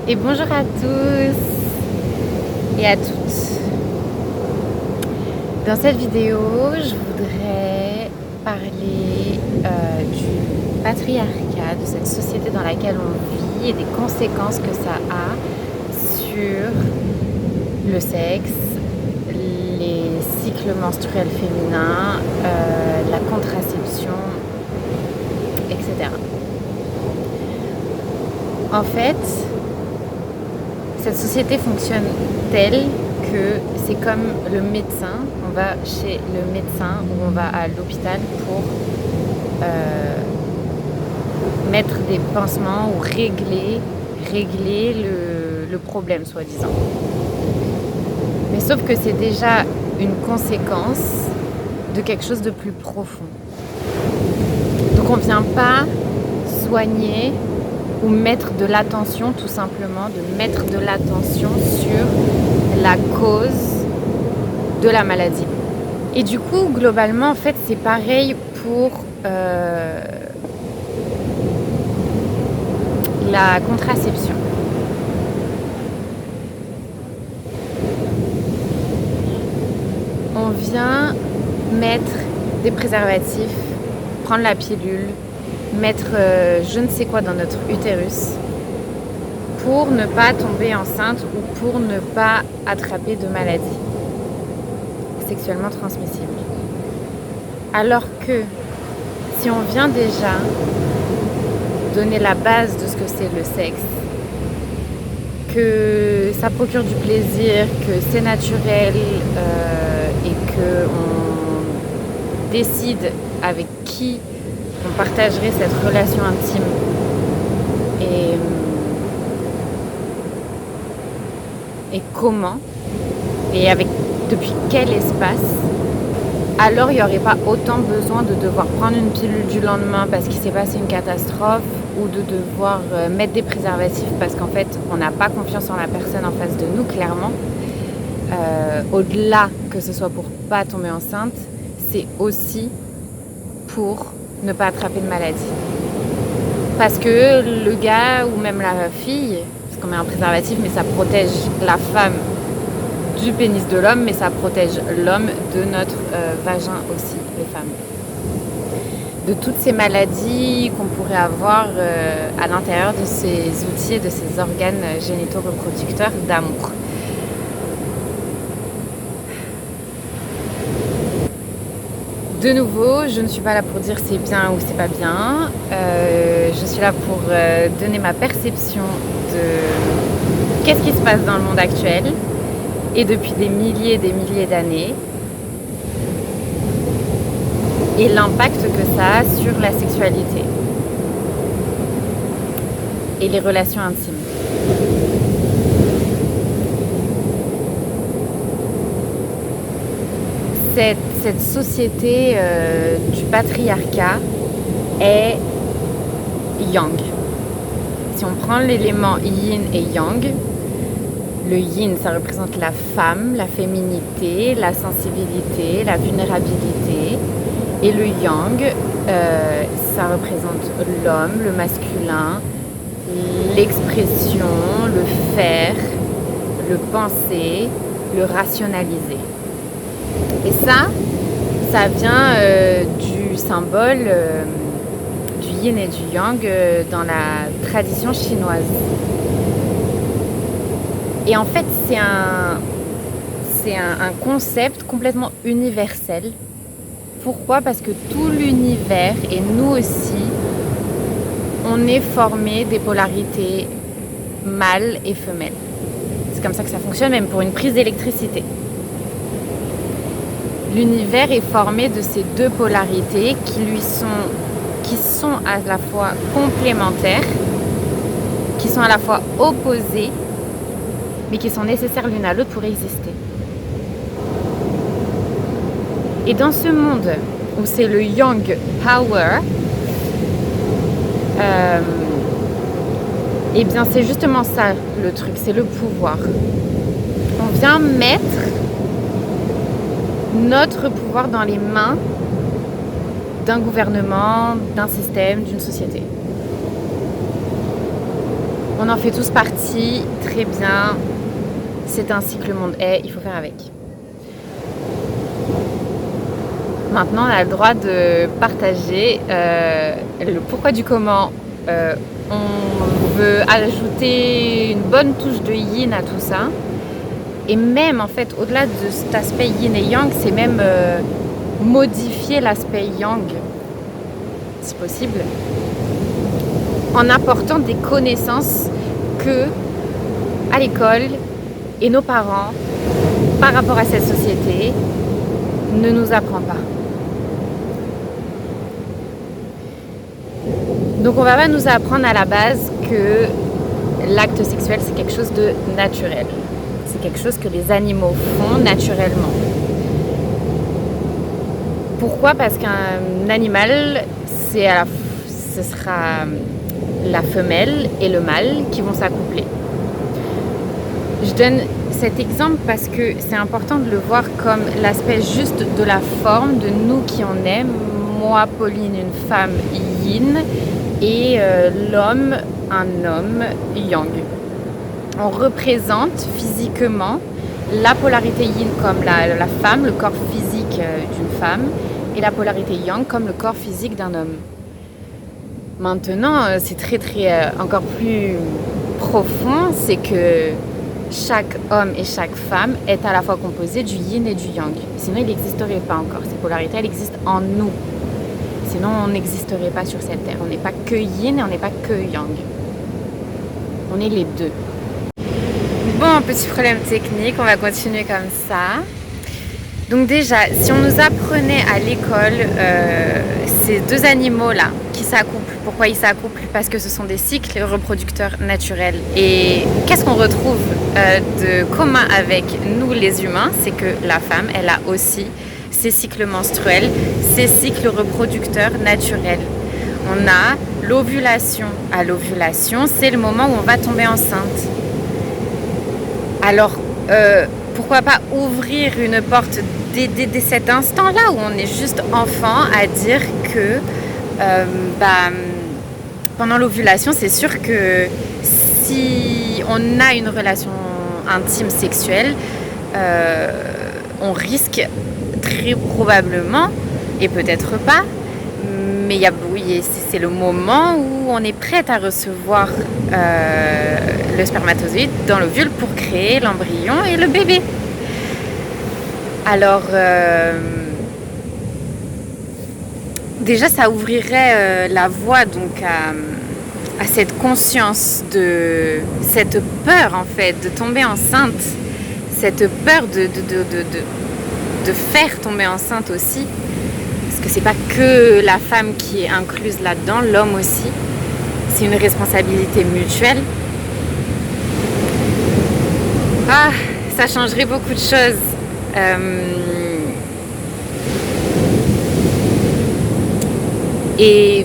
Et bonjour à tous et à toutes. Dans cette vidéo, je voudrais parler du patriarcat, de cette société dans laquelle on vit et des conséquences que ça a sur le sexe, les cycles menstruels féminins, la contraception, etc. En fait, cette société fonctionne telle que c'est comme le médecin. On va chez le médecin ou on va à l'hôpital pour mettre des pansements ou régler le problème, soi-disant. Mais sauf que c'est déjà une conséquence de quelque chose de plus profond. Donc on ne vient pas soigner ou mettre de l'attention, tout simplement, de mettre de l'attention sur la cause de la maladie. Et du coup, globalement, en fait, c'est pareil pour la contraception. On vient mettre des préservatifs, prendre la pilule, mettre je ne sais quoi dans notre utérus pour ne pas tomber enceinte ou pour ne pas attraper de maladies sexuellement transmissibles. Alors que si on vient déjà donner la base de ce que c'est le sexe, que ça procure du plaisir, que c'est naturel et qu'on décide avec qui on partagerait cette relation intime et comment et depuis quel espace, alors il n'y aurait pas autant besoin de devoir prendre une pilule du lendemain parce qu'il s'est passé une catastrophe ou de devoir mettre des préservatifs parce qu'en fait on n'a pas confiance en la personne en face de nous, clairement. Au-delà que ce soit pour pas tomber enceinte, c'est aussi pour ne pas attraper de maladie. Parce que le gars ou même la fille, parce qu'on met un préservatif, mais ça protège la femme du pénis de l'homme, mais ça protège l'homme de notre vagin aussi, les femmes. De toutes ces maladies qu'on pourrait avoir à l'intérieur de ces outils et de ces organes génitaux reproducteurs d'amour. De nouveau, je ne suis pas là pour dire c'est bien ou c'est pas bien. Je suis là pour donner ma perception de qu'est-ce qui se passe dans le monde actuel et depuis des milliers d'années et l'impact que ça a sur la sexualité et les relations intimes. Cette société du patriarcat est yang. Si on prend l'élément yin et yang, le yin, ça représente la femme, la féminité, la sensibilité, la vulnérabilité. Et le yang, ça représente l'homme, le masculin, l'expression, le faire, le penser, le rationaliser. Et ça vient du symbole du yin et du yang dans la tradition chinoise. Et en fait, c'est un concept complètement universel. Pourquoi ? Parce que tout l'univers, et nous aussi, on est formé des polarités mâles et femelles. C'est comme ça que ça fonctionne, même pour une prise d'électricité. L'univers est formé de ces deux polarités qui sont à la fois complémentaires, qui sont à la fois opposées, mais qui sont nécessaires l'une à l'autre pour exister. Et dans ce monde où c'est le yang power, eh bien c'est justement ça le truc, c'est le pouvoir. On vient mettre notre pouvoir dans les mains d'un gouvernement, d'un système, d'une société. On en fait tous partie, très bien. C'est ainsi que le monde est, il faut faire avec. Maintenant, on a le droit de partager le pourquoi du comment. On veut ajouter une bonne touche de yin à tout ça. Et même, en fait, au-delà de cet aspect yin et yang, c'est même modifier l'aspect yang, si possible, en apportant des connaissances que, à l'école et nos parents, par rapport à cette société, ne nous apprend pas. Donc on va pas nous apprendre à la base que l'acte sexuel c'est quelque chose de naturel. C'est quelque chose que les animaux font naturellement. Pourquoi ? Parce qu'un animal, ce sera la femelle et le mâle qui vont s'accoupler. Je donne cet exemple parce que c'est important de le voir comme l'aspect juste de la forme, de nous qui on est. Moi, Pauline, une femme yin, et l'homme, un homme yang. On représente physiquement la polarité yin comme la femme, le corps physique d'une femme, et la polarité yang comme le corps physique d'un homme. Maintenant, c'est très encore plus profond, c'est que chaque homme et chaque femme est à la fois composé du yin et du yang. Sinon, il n'existerait pas encore. Ces polarités, elles existent en nous. Sinon, on n'existerait pas sur cette terre. On n'est pas que yin et on n'est pas que yang. On est les deux. Bon, petit problème technique, on va continuer comme ça. Donc déjà, si on nous apprenait à l'école ces deux animaux-là qui s'accouplent, pourquoi ils s'accouplent ? Parce que ce sont des cycles reproducteurs naturels. Et qu'est-ce qu'on retrouve de commun avec nous les humains ? C'est que la femme, elle a aussi ses cycles menstruels, ses cycles reproducteurs naturels. On a l'ovulation. À l'ovulation, c'est le moment où on va tomber enceinte. Alors, pourquoi pas ouvrir une porte dès cet instant-là où on est juste enfant à dire que pendant l'ovulation, c'est sûr que si on a une relation intime sexuelle, on risque très probablement, et peut-être pas, mais c'est le moment où on est prête à recevoir le spermatozoïde dans l'ovule pour créer l'embryon et le bébé. Alors, déjà, ça ouvrirait la voie donc à cette conscience de cette peur en fait de tomber enceinte, cette peur de faire tomber enceinte aussi. Parce que c'est pas que la femme qui est incluse là-dedans, l'homme aussi. C'est une responsabilité mutuelle. Ah, ça changerait beaucoup de choses. Et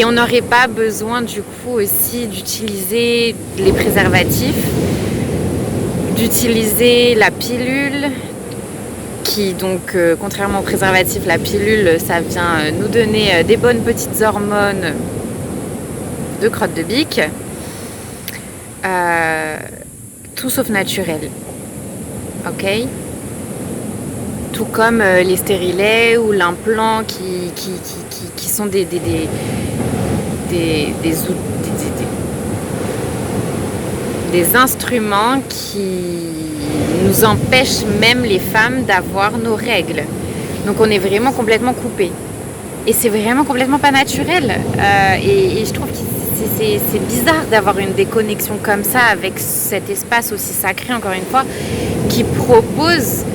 on n'aurait pas besoin du coup aussi d'utiliser les préservatifs, d'utiliser la pilule, qui donc, contrairement au préservatif, la pilule, ça vient nous donner des bonnes petites hormones de crotte de bique, tout sauf naturel, ok ? Tout comme les stérilets ou l'implant qui sont des instruments qui nous empêchent même les femmes d'avoir nos règles. Donc on est vraiment complètement coupé. Et c'est vraiment complètement pas naturel. Et je trouve que c'est bizarre d'avoir une déconnexion comme ça avec cet espace aussi sacré, encore une fois, qui propose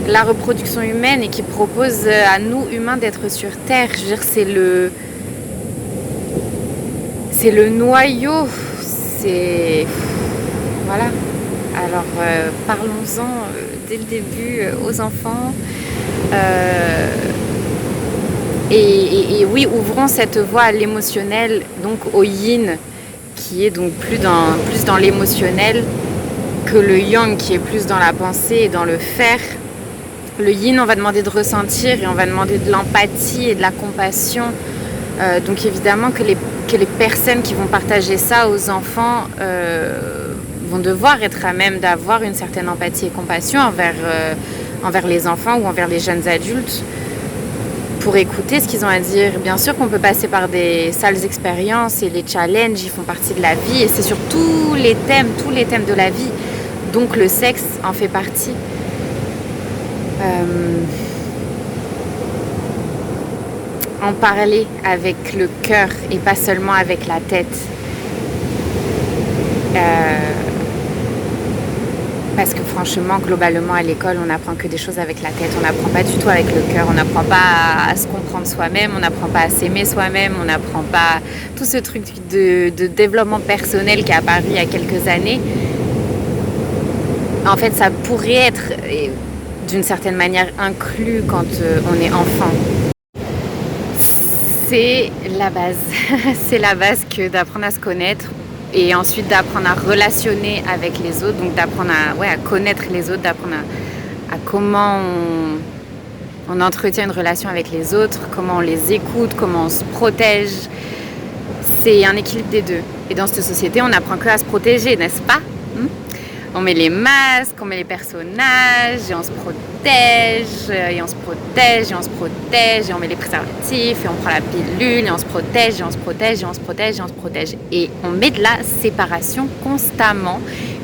la reproduction humaine et qui propose à nous humains d'être sur Terre. Je veux dire, c'est le noyau, c'est... Voilà. Alors, parlons-en dès le début aux enfants. Et oui, ouvrons cette voie à l'émotionnel, donc au yin, qui est donc plus dans l'émotionnel, que le yang, qui est plus dans la pensée et dans le faire. Le yin, on va demander de ressentir et on va demander de l'empathie et de la compassion Donc évidemment que les personnes qui vont partager ça aux enfants vont devoir être à même d'avoir une certaine empathie et compassion envers les enfants ou envers les jeunes adultes pour écouter ce qu'ils ont à dire. Bien sûr qu'on peut passer par des sales expériences et les challenges, ils font partie de la vie et c'est sur tous les thèmes de la vie. Donc le sexe en fait partie. En parler avec le cœur et pas seulement avec la tête. Parce que franchement, globalement, à l'école, on n'apprend que des choses avec la tête. On n'apprend pas du tout avec le cœur. On n'apprend pas à se comprendre soi-même. On n'apprend pas à s'aimer soi-même. On n'apprend pas tout ce truc de développement personnel qui est apparu il y a quelques années. En fait, ça pourrait être d'une certaine manière inclus quand on est enfant. C'est la base. C'est la base que d'apprendre à se connaître. Et ensuite d'apprendre à relationner avec les autres, donc d'apprendre à connaître les autres, d'apprendre à comment on entretient une relation avec les autres, comment on les écoute, comment on se protège. C'est un équilibre des deux. Et dans cette société, on n'apprend que à se protéger, n'est-ce pas ? On met les masques, on met les personnages, et on se protège, et on se protège, et on se protège, et on met les préservatifs, et on prend la pilule, et on se protège, et on se protège, et on se protège, et on se protège. Et on met de la séparation constamment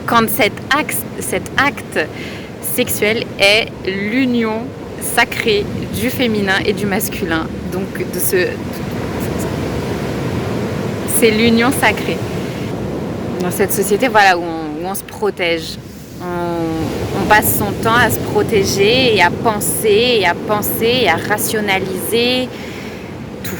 quand cet acte sexuel est l'union sacrée du féminin et du masculin. Donc c'est l'union sacrée. Dans cette société, voilà, où on se protège. On passe son temps à se protéger et à penser et à rationaliser tout.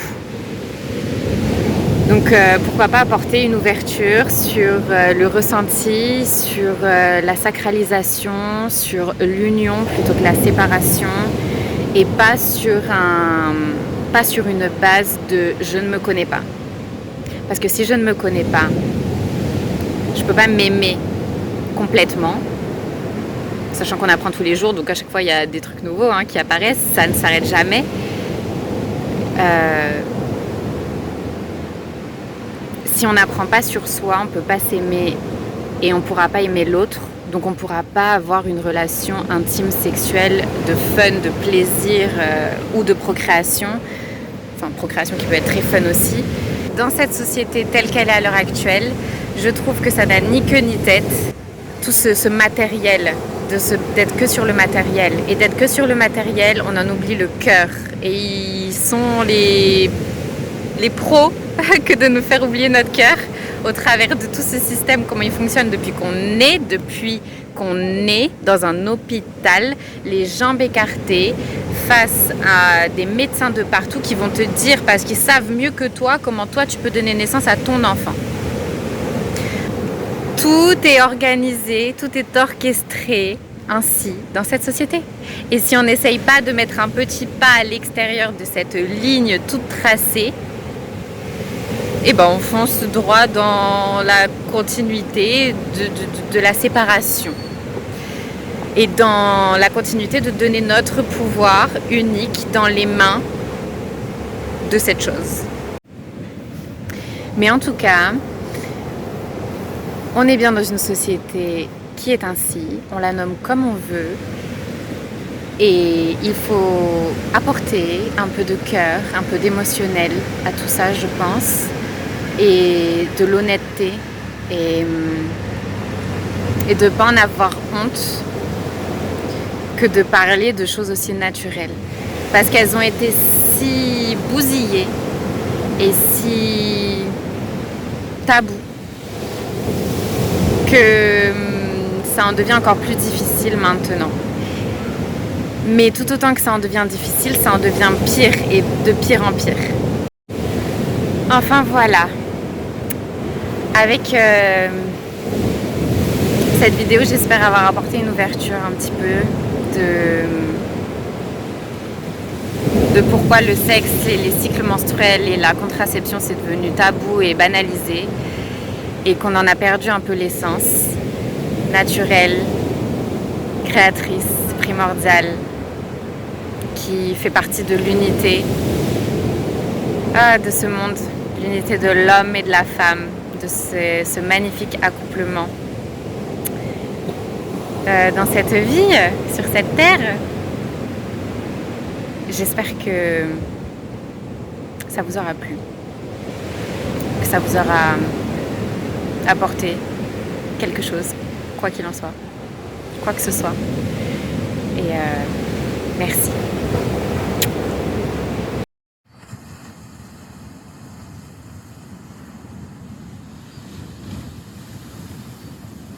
Donc pourquoi pas apporter une ouverture sur le ressenti, sur la sacralisation, sur l'union plutôt que la séparation et pas sur une base de je ne me connais pas. Parce que si je ne me connais pas, je peux pas m'aimer complètement, sachant qu'on apprend tous les jours, donc à chaque fois il y a des trucs nouveaux qui apparaissent, ça ne s'arrête jamais. Si on n'apprend pas sur soi, on ne peut pas s'aimer et on ne pourra pas aimer l'autre, donc on ne pourra pas avoir une relation intime, sexuelle, de fun, de plaisir ou de procréation, enfin procréation qui peut être très fun aussi. Dans cette société telle qu'elle est à l'heure actuelle, je trouve que ça n'a ni queue ni tête, tout ce matériel, d'être que sur le matériel. Et d'être que sur le matériel, on en oublie le cœur. Et ils sont les pros que de nous faire oublier notre cœur au travers de tout ce système, comment il fonctionne depuis qu'on est dans un hôpital, les jambes écartées, face à des médecins de partout qui vont te dire, parce qu'ils savent mieux que toi, comment toi tu peux donner naissance à ton enfant. Tout est organisé, tout est orchestré ainsi dans cette société. Et si on n'essaye pas de mettre un petit pas à l'extérieur de cette ligne toute tracée, on fonce droit dans la continuité de la séparation. Et dans la continuité de donner notre pouvoir unique dans les mains de cette chose. Mais en tout cas, on est bien dans une société qui est ainsi, on la nomme comme on veut et il faut apporter un peu de cœur, un peu d'émotionnel à tout ça, je pense, et de l'honnêteté et de ne pas en avoir honte que de parler de choses aussi naturelles parce qu'elles ont été si bousillées et si tabous que ça en devient encore plus difficile maintenant. Mais tout autant que ça en devient difficile, ça en devient pire et de pire en pire. Enfin voilà. Avec cette vidéo, j'espère avoir apporté une ouverture un petit peu de pourquoi le sexe et les cycles menstruels et la contraception c'est devenu tabou et banalisé et qu'on en a perdu un peu l'essence naturelle, créatrice, primordiale, qui fait partie de l'unité de ce monde, l'unité de l'homme et de la femme, de ce magnifique accouplement. Dans cette vie, sur cette terre, j'espère que ça vous aura plu, que ça vous aura apporté quelque chose, quoi qu'il en soit, quoi que ce soit. Et merci.